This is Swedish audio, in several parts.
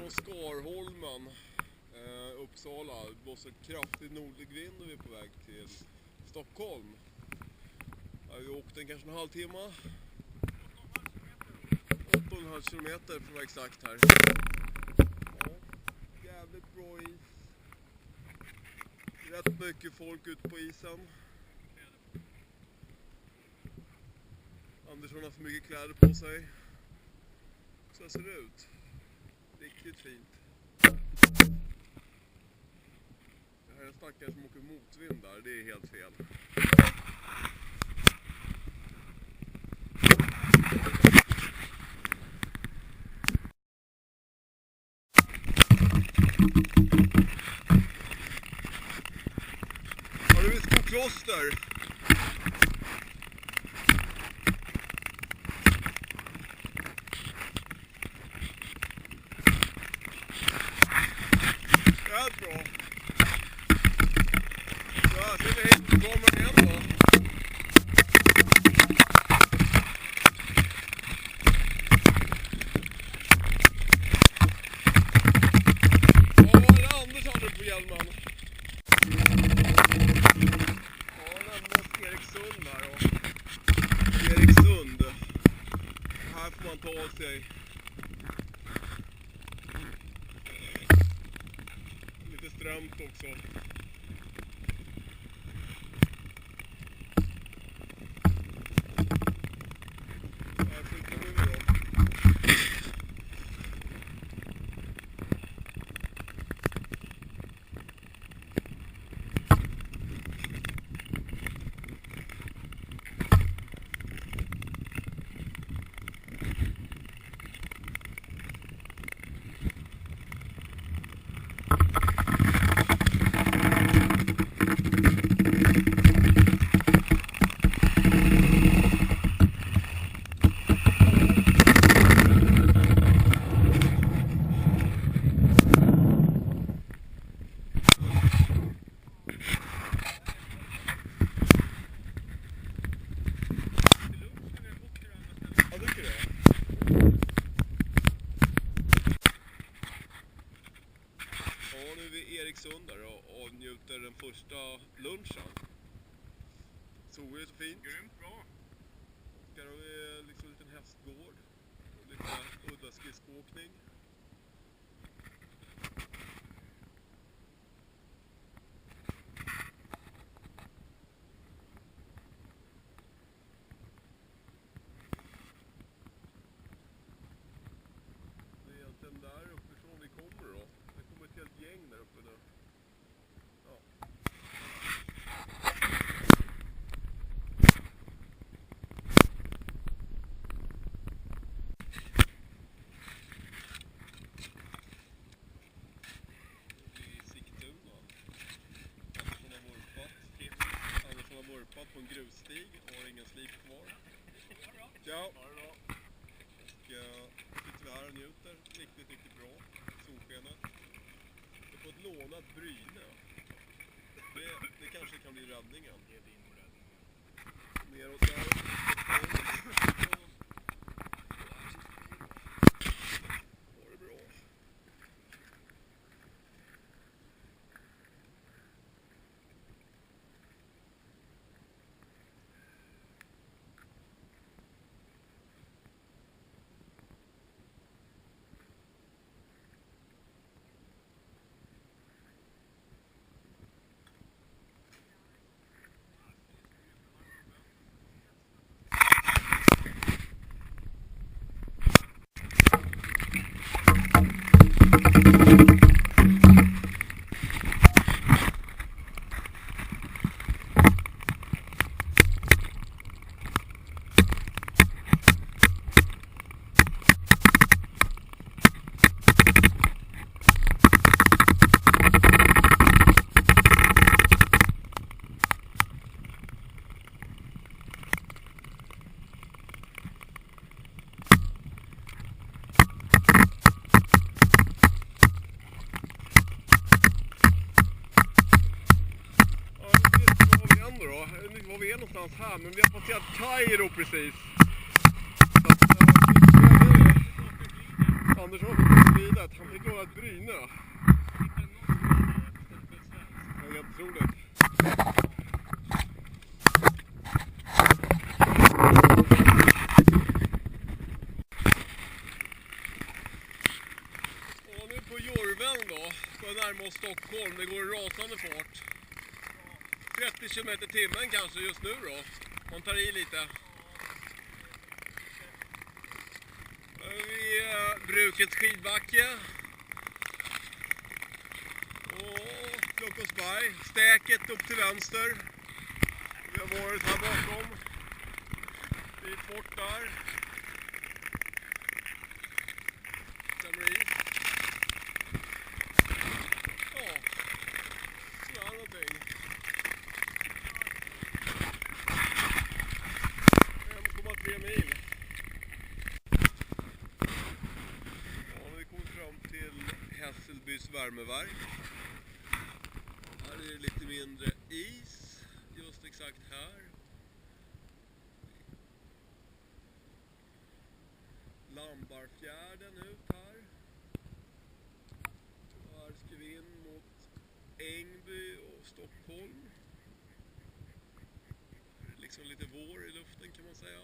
från Skarholmen, Uppsala. Det blåser kraftig nordlig vind och vi är på väg till Stockholm. Vi åkte kanske en halvtimme. 8,5 kilometer för att vara exakt här. Ja, jävligt bra is. Rätt mycket folk ute på isen. Andersson har för mycket kläder på sig. Så ser det ut. Riktigt fint. Det här är en stackare som åker motvind där. Det är helt fel. Ja, nu är vi Skokloster. Det är bra. Ja, ser vi hit. Kommer igen då. Ja, det är Anders hade på hjälmen. Ja, nämligen Eriksund här då. Eriksund. Här får man ta av sig. Lite strömt också. Här flyttar vi då. Ja, nu är vi i Eriksund där och avnjuter den första lunchen. Soligt och fint. Grymt bra. Där har vi liksom en liten hästgård och lite udda skridskoåkning. Det är egentligen där uppifrån vi kommer då. Det kommer ett helt gäng där uppe nu. Ja. Andersson har vurpat på en grusstig och har ingen slip kvar. Ja. Och sitter vi här och njuter. Riktigt bra. Solskenet. Vi har fått lånat Bryne. Det kanske kan bli räddningen. Det är din räddning. Neråt där. Var det bra. Var vi är någonstans här, men vi har passerat Kairo precis. Så att, Anders har fått vidare. Han fick gå inne då. Jag är otroligt. Och nu på Jorven då, på närmare Stockholm, det går en rasande fart. 30 km/h kanske just nu då, man tar i lite. Vi är Brukets skidbacke. Och Klockarsberg, Stäket upp till vänster. Vi har varit här bakom. Det är ett fort där. Stämmer i. Ja, sådär någonting. 1,3 mil. Ja, vi kommer fram till Hässelbys värmeverk. Här är det lite mindre is, just exakt här. Lambarfjärden ut här. Och här ska vi in mot Ängby och Stockholm. Det är liksom lite vår i luften kan man säga.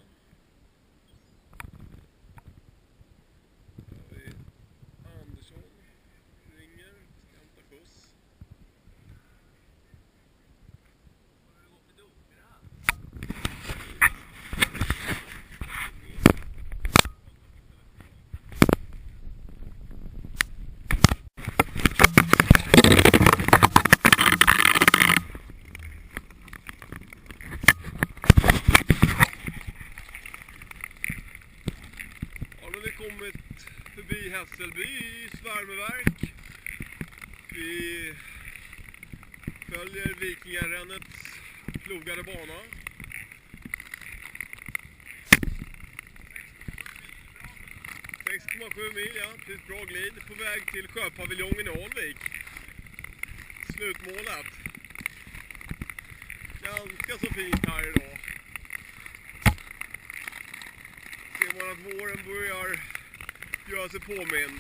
Här har vi Andersson. Ringer, ska hämta skjuts. Kommit förbi Hässelbys värmeverk. Vi följer Vikingarännets plogade bana. 6,7 mil, ja, till ett bra glid på väg till Sjöpaviljongen i Alvik. Slutmålet. Ganska så fint här idag. Ser man att våren börjar göra sig påmind.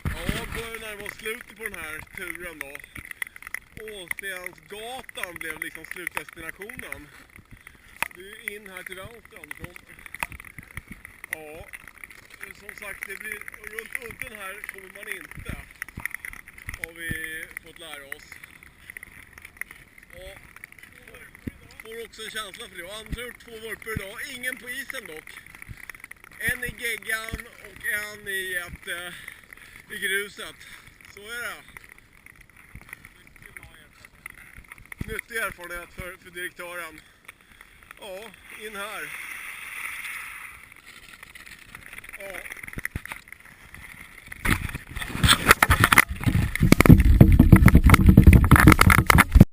Ja, börjar närma oss slutet på den här turen då. Åstensgatan blev liksom slutdestinationen. Det är in här till vänster från. Ja, som sagt, det blir runt udden här kommer man inte. Har vi fått lära oss. Och får också en känsla för det. Och andra har gjort 2 vurpor idag. Ingen på isen dock. En i geggan och en i gruset. Så är det. Nyttig erfarenhet för direktören. Ja, in här.